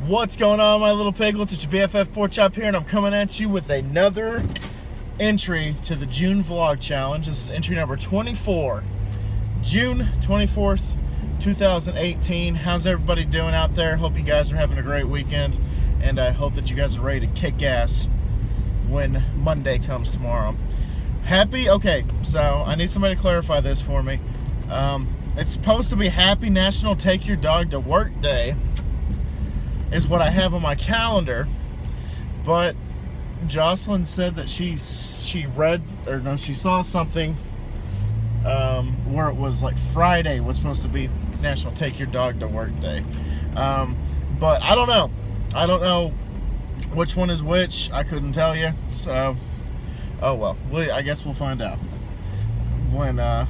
What's going on, my little piglets? It's your BFF Pork Chop here, and I'm coming at you with another entry to the June Vlog Challenge. This is entry number 24, June 24th, 2018. How's everybody doing out there? Hope you guys are having a great weekend, and I hope that you guys are ready to kick ass when Monday comes tomorrow. Happy? Okay, so I need somebody to clarify this for me. It's supposed to be Happy National Take Your Dog to Work Day, is what I have on my calendar, but Jocelyn said that she saw something where it was like Friday was supposed to be National Take Your Dog to Work Day, but I don't know which one is which. I couldn't tell you, so oh well, I guess we'll find out when I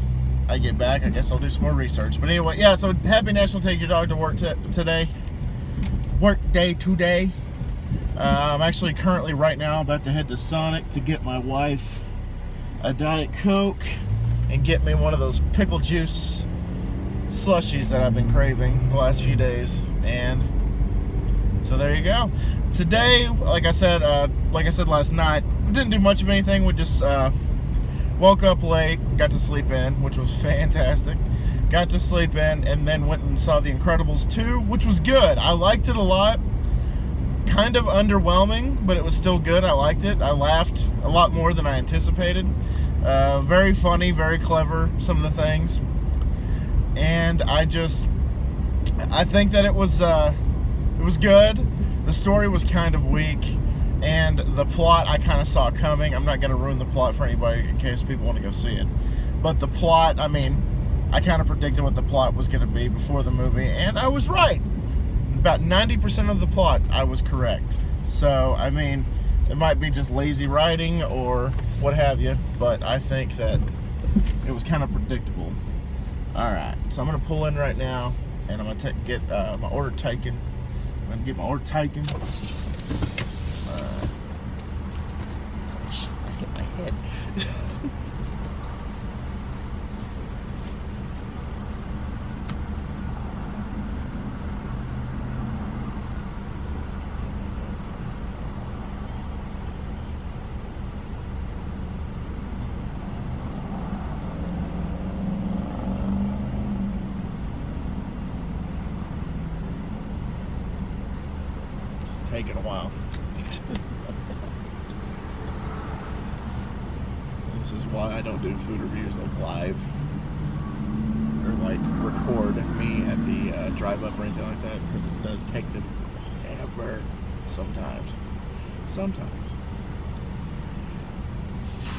get back. I guess I'll do some more research, but anyway, yeah, so Happy National Take Your Dog to Work today. Work day today. I'm actually currently right now about to head to Sonic to get my wife a Diet Coke and get me one of those pickle juice slushies that I've been craving the last few days. And so there you go. Today, like I said last night, we didn't do much of anything. We just woke up late, got to sleep in, which was fantastic. Got to sleep in, and then went and saw The Incredibles 2, which was good. I liked it a lot. Kind of underwhelming, but it was still good. I liked it. I laughed a lot more than I anticipated. Very funny, very clever, some of the things. And I think that it was good. The story was kind of weak, and the plot I kind of saw coming. I'm not going to ruin the plot for anybody in case people want to go see it. But the plot, I mean, I kind of predicted what the plot was going to be before the movie, and I was right. About 90% of the plot, I was correct. So, I mean, it might be just lazy writing or what have you, but I think that it was kind of predictable. Alright, so I'm going to pull in right now, and I'm going to get my order taken. I'm going to get my order taken. I hit my head. Taking a while. This is why I don't do food reviews like live or like record me at the drive up or anything like that, because it does take them forever sometimes.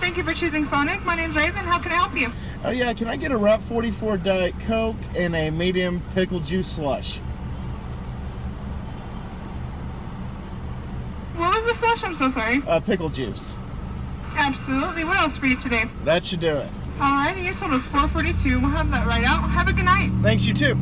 Thank you for choosing Sonic. My name's Raven. How can I help you? Oh yeah, can I get a Route 44 Diet Coke and a medium pickle juice slush? What was the slush? I'm so sorry. Pickle juice. Absolutely. What else for you today? That should do it. Alrighty, your total is $442. We'll have that right out. Have a good night. Thanks, you too.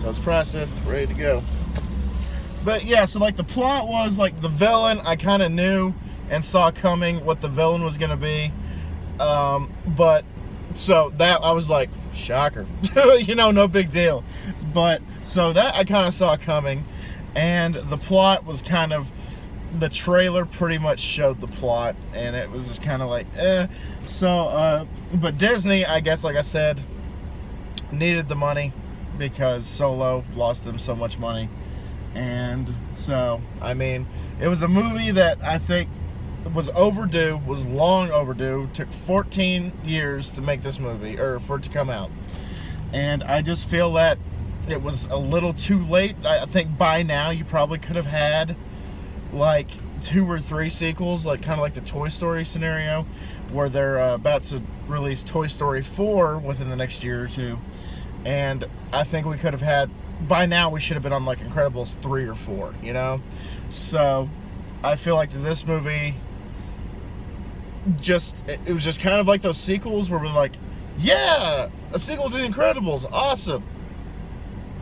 So it's processed, ready to go. But yeah, so like the plot was like the villain, I kind of knew and saw coming what the villain was going to be. But so that I was like, shocker, you know, no big deal. But so that I kind of saw coming, and the plot was kind of, the trailer pretty much showed the plot, and it was just kind of like, So, but Disney, I guess, like I said, needed the money, because Solo lost them so much money. And so, I mean, it was a movie that I think was overdue, was long overdue. Took 14 years to make this movie, or for it to come out. And I just feel that it was a little too late. I think by now you probably could have had like 2 or 3 sequels, like kind of like the Toy Story scenario, where they're about to release Toy Story 4 within the next year or 2. And I think we could have had, by now we should have been on like Incredibles 3 or 4, you know? So I feel like this movie it was just kind of like those sequels where we're like, yeah, a sequel to The Incredibles, awesome.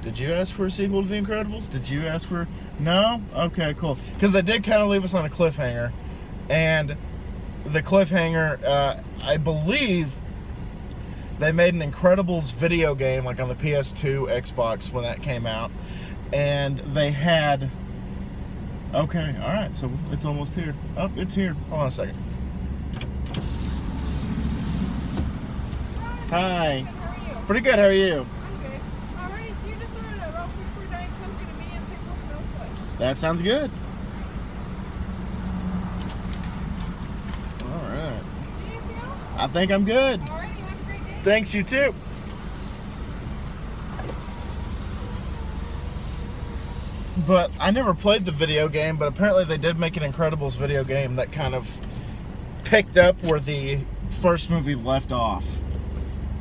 Did you ask for a sequel to The Incredibles? Did you ask for... No? Okay, cool. Because they did kind of leave us on a cliffhanger. And the cliffhanger, I believe they made an Incredibles video game, like on the PS2, Xbox, when that came out. And they had... Okay, alright, so it's almost here. Oh, it's here. Hold on a second. Hi. How are you? Pretty good, how are you? I'm good. Alrighty, so you just ordered a raw food for Diet Coke and a medium pickle snowflake. That sounds good. Alright. Anything else? I think I'm good. Alrighty, have a great day. Thanks, you too. But I never played the video game, but apparently they did make an Incredibles video game that kind of picked up where the first movie left off.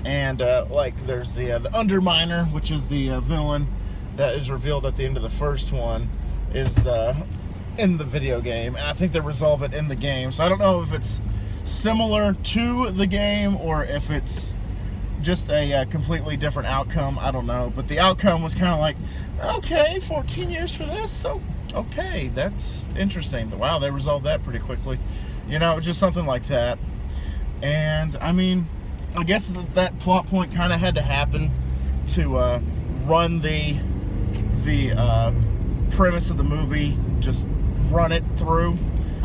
And like there's the Underminer, which is the villain that is revealed at the end of the first one, is in the video game, and I think they resolve it in the game. So I don't know if it's similar to the game or if it's just a completely different outcome. I don't know, but the outcome was kind of like, okay, 14 years for this, so okay, that's interesting. Wow, they resolved that pretty quickly, you know, just something like that. And I mean, I guess that plot point kind of had to happen to run the premise of the movie, just run it through,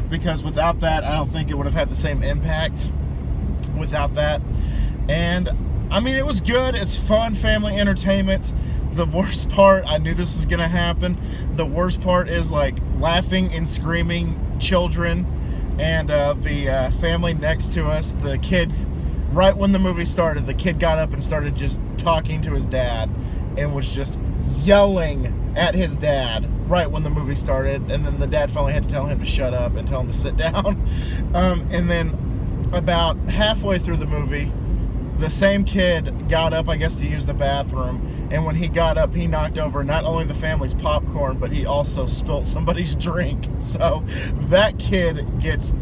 because without that, I don't think it would have had the same impact without that. And I mean, it was good. It's fun family entertainment. The worst part, I knew this was gonna happen. The worst part is like laughing and screaming children, and the family next to us, the kid, right when the movie started, the kid got up and started just talking to his dad and was just yelling at his dad right when the movie started, and then the dad finally had to tell him to shut up and tell him to sit down. And then about halfway through the movie, the same kid got up, I guess, to use the bathroom, and when he got up, he knocked over not only the family's popcorn, but he also spilt somebody's drink. So that kid gets,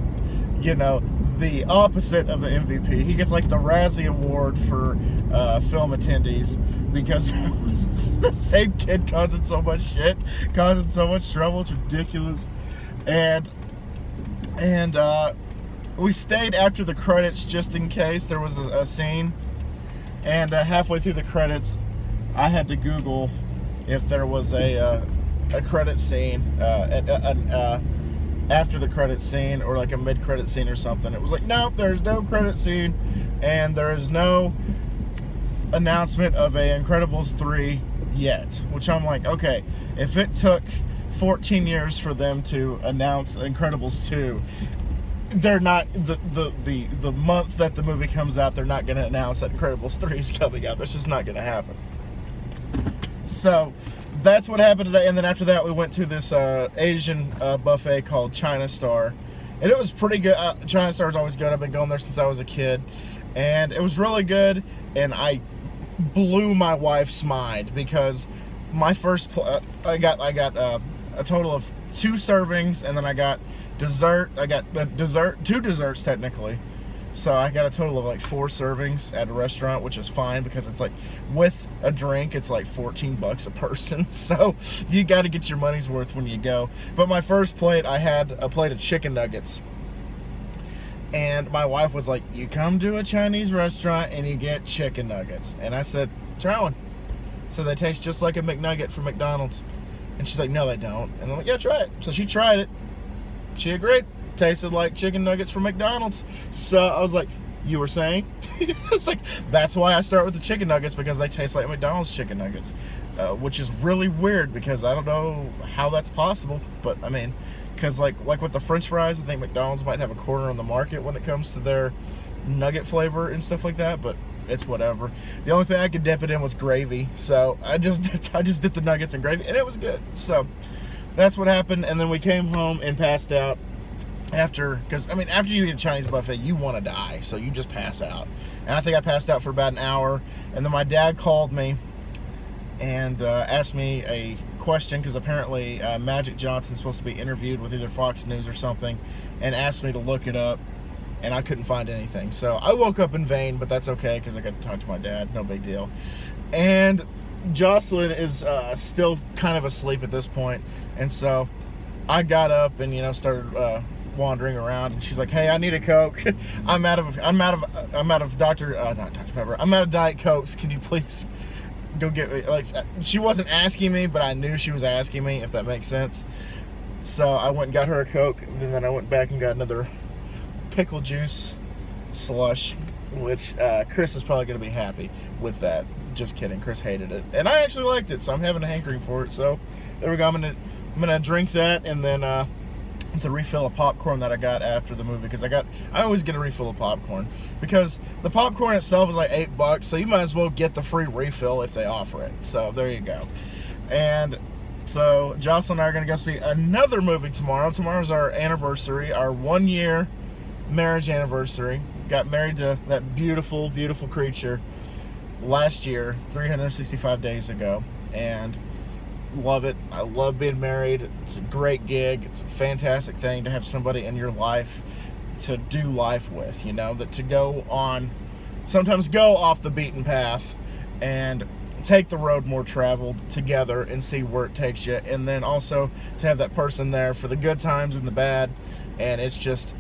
you know, the opposite of the MVP. He gets like the Razzie Award for film attendees, because the same kid causing so much shit, causing so much trouble. It's ridiculous. And we stayed after the credits just in case there was a scene. And halfway through the credits, I had to Google if there was a credit scene, after the credit scene, or like a mid-credit scene or something. It was like, nope, there's no credit scene, and there is no announcement of a Incredibles 3 yet. Which I'm like, okay, if it took 14 years for them to announce Incredibles 2, they're not, the month that the movie comes out, they're not going to announce that Incredibles 3 is coming out. That's just not going to happen. So that's what happened today. And then after that, we went to this Asian buffet called China Star, and it was pretty good. China Star is always good. I've been going there since I was a kid, and it was really good. And I blew my wife's mind, because my first I got a total of 2 servings, and then I got dessert. I got the dessert, 2 desserts technically. So I got a total of like 4 servings at a restaurant, which is fine, because it's like, with a drink, it's like $14 a person. So you got to get your money's worth when you go. But my first plate, I had a plate of chicken nuggets. And my wife was like, you come to a Chinese restaurant and you get chicken nuggets. And I said, try one. So they taste just like a McNugget from McDonald's. And she's like, no, they don't. And I'm like, yeah, try it. So she tried it. She agreed. Tasted like chicken nuggets from McDonald's. So I was like, you were saying? It's like, that's why I start with the chicken nuggets, because they taste like McDonald's chicken nuggets. Which is really weird, because I don't know how that's possible. But I mean, because like with the French fries, I think McDonald's might have a corner on the market when it comes to their nugget flavor and stuff like that. But it's whatever. The only thing I could dip it in was gravy. So I just did the nuggets in gravy, and it was good. So that's what happened. And then we came home and passed out. Because I mean, after you eat a Chinese buffet, you want to die, so you just pass out. And I think I passed out for about an hour, and then my dad called me and asked me a question, because apparently Magic Johnson's supposed to be interviewed with either Fox News or something, and asked me to look it up, and I couldn't find anything. So I woke up in vain, but that's okay, because I got to talk to my dad, no big deal. And Jocelyn is still kind of asleep at this point, and so I got up and started wandering around, and she's like, "Hey, I need a Coke. I'm out of Dr. Not Dr. Pepper. I'm out of Diet Cokes. Can you please go get me?" Like, she wasn't asking me, but I knew she was asking me, if that makes sense. So I went and got her a Coke, and then I went back and got another pickle juice slush, which Chris is probably going to be happy with that. Just kidding, Chris hated it, and I actually liked it, so I'm having a hankering for it. So there we go. I'm gonna drink that, and then the refill of popcorn that I got after the movie, because I always get a refill of popcorn, because the popcorn itself is like $8, so you might as well get the free refill if they offer it. So there you go. And so Jocelyn and I are gonna go see another movie tomorrow. Tomorrow's our anniversary, our 1-year marriage anniversary. Got married to that beautiful, beautiful creature last year, 365 days ago, and love it. I love being married. It's a great gig. It's a fantastic thing to have somebody in your life to do life with, that to sometimes go off the beaten path and take the road more traveled together and see where it takes you, and then also to have that person there for the good times and the bad. And it's just,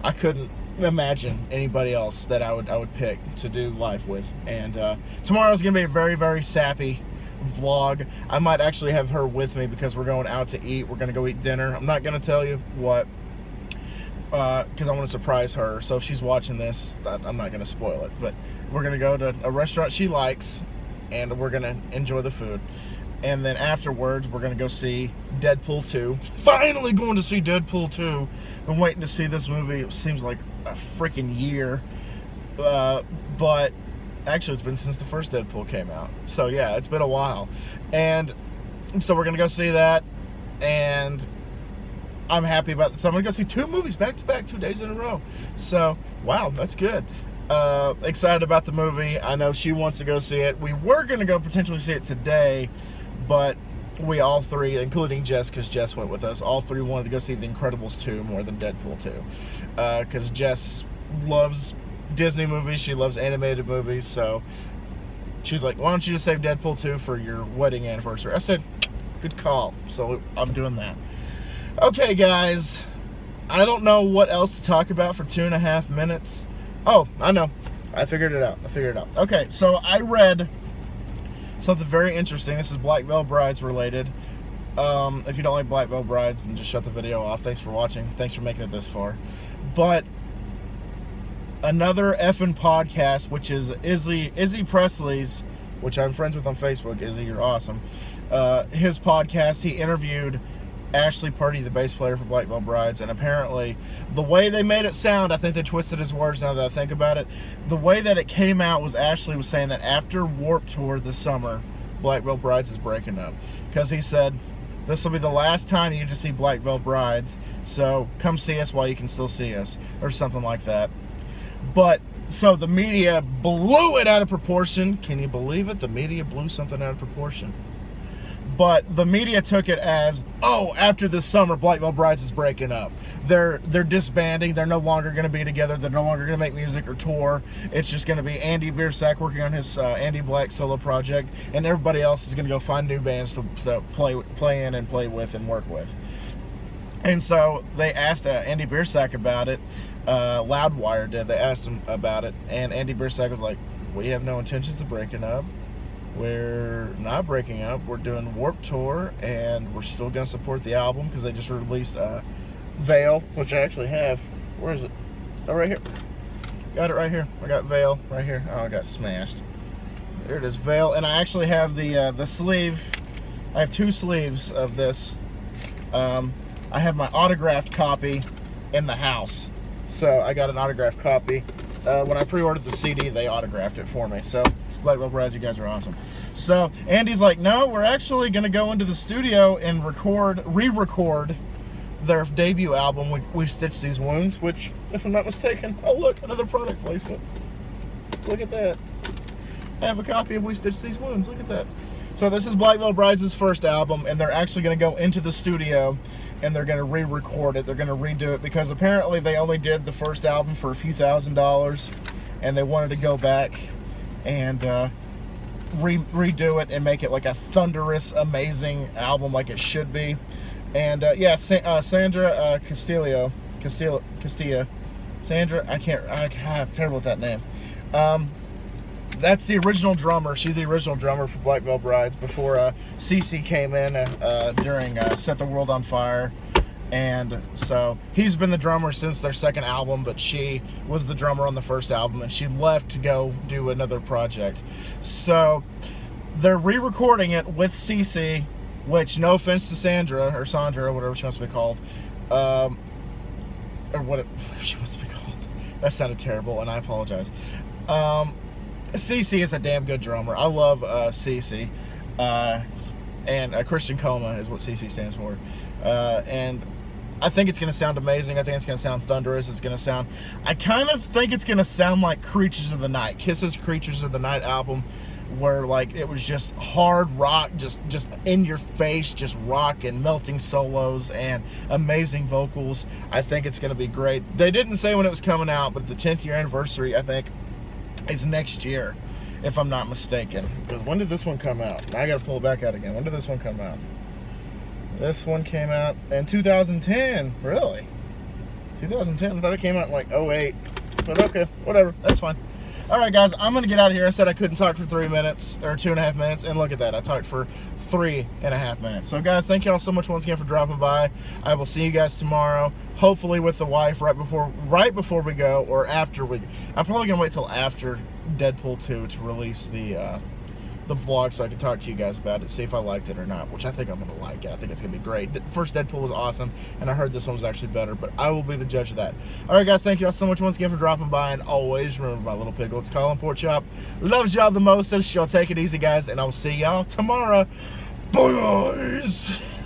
I couldn't imagine anybody else that I would pick to do life with. And tomorrow's gonna be a very, very sappy vlog. I might actually have her with me because we're going out to eat. We're gonna go eat dinner. I'm not gonna tell you what, because I want to surprise her. So if she's watching this, I'm not gonna spoil it, but we're gonna go to a restaurant she likes, and we're gonna enjoy the food. And then afterwards, we're gonna go see Deadpool 2. Finally going to see Deadpool 2. Been waiting to see this movie, it seems like a freaking year. But actually, it's been since the first Deadpool came out. So yeah, it's been a while. And so we're gonna go see that, and I'm happy about it. So I'm gonna go see 2 movies back to back, 2 days in a row. So wow, that's good. Excited about the movie. I know she wants to go see it. We were gonna go potentially see it today, but we all three, including Jess, because Jess went with us, all three wanted to go see The Incredibles 2 more than Deadpool 2. Because Jess loves Disney movies, she loves animated movies, so she's like, "Why don't you just save Deadpool 2 for your wedding anniversary?" I said, good call, so I'm doing that. Okay, guys, I don't know what else to talk about for 2.5 minutes. Oh, I know. I figured it out. Okay, so I read something very interesting. This is Black Veil Brides related. If you don't like Black Veil Brides, then just shut the video off. Thanks for watching. Thanks for making it this far. But another effing podcast, which is Izzy Presley's, which I'm friends with on Facebook. Izzy, you're awesome. His podcast, he interviewed Ashley Purdy, the bass player for Black Veil Brides, and apparently the way they made it sound, I think they twisted his words now that I think about it. The way that it came out was Ashley was saying that after Warped Tour this summer, Black Veil Brides is breaking up. Because he said, this will be the last time you get to see Black Veil Brides, so come see us while you can still see us, or something like that. But, so the media blew it out of proportion. Can you believe it? The media blew something out of proportion. But the media took it as, oh, after this summer, Black Veil Brides is breaking up. They're disbanding. They're no longer going to be together. They're no longer going to make music or tour. It's just going to be Andy Biersack working on his Andy Black solo project, and everybody else is going to go find new bands to play in and play with and work with. And so they asked Andy Biersack about it. Loudwire did. They asked him about it, and Andy Biersack was like, "We have no intentions of breaking up. We're not breaking up. We're doing Warped Tour, and we're still going to support the album," because they just released Veil, which I actually have. Where is it? Oh, right here. Got it right here. I got Veil right here. Oh, I got smashed. There it is, Veil. And I actually have the sleeve. I have 2 sleeves of this. I have my autographed copy in the house. So I got an autographed copy. When I pre-ordered the CD, they autographed it for me. So Black Veil Brides, you guys are awesome. So Andy's like, no, we're actually going to go into the studio and re-record their debut album, We Stitched These Wounds, which, if I'm not mistaken, oh look, another product placement. Look at that. I have a copy of We Stitched These Wounds. Look at that. So this is Black Veil Brides' first album, and they're actually going to go into the studio and they're going to re-record it. They're going to redo it because apparently they only did the first album for a few $1,000s, and they wanted to go back and redo it and make it like a thunderous, amazing album like it should be. And yeah, Sandra Castilla. Sandra, I'm terrible with that name. That's the original drummer. She's the original drummer for Black Veil Brides before CeCe came in during Set the World on Fire. And so he's been the drummer since their second album, but she was the drummer on the first album, and she left to go do another project. So they're re-recording it with CeCe, which, no offense to Sandra, or whatever she wants to be called, or what she wants to be called. That sounded terrible, and I apologize. CeCe is a damn good drummer. I love CeCe. And Christian Coma is what CeCe stands for. And I think it's going to sound amazing. I think it's going to sound thunderous. I kind of think it's going to sound like Creatures of the Night. Kiss's Creatures of the Night album, where like it was just hard rock, just in your face, just rock and melting solos and amazing vocals. I think it's going to be great. They didn't say when it was coming out, but the 10th year anniversary, I think, is next year, if I'm not mistaken. Because when did this one come out? Now I got to pull it back out again. When did this one come out? This one came out in 2010. Really? 2010? I thought it came out in like 08. But okay, whatever. That's fine. Alright guys, I'm going to get out of here. I said I couldn't talk for 3 minutes, or 2.5 minutes, and look at that. I talked for 3.5 minutes. So guys, thank y'all so much once again for dropping by. I will see you guys tomorrow, hopefully with the wife right before we go, or after we... I'm probably going to wait till after Deadpool 2 to release the vlog so I can talk to you guys about it, see if I liked it or not, which I think I'm going to like it. I think it's going to be great. The first Deadpool was awesome, and I heard this one was actually better, but I will be the judge of that. Alright guys, thank y'all so much once again for dropping by, and always remember my little piglets, Colin Pork Chop loves y'all the mostest. Y'all take it easy guys, and I will see y'all tomorrow. Bye guys!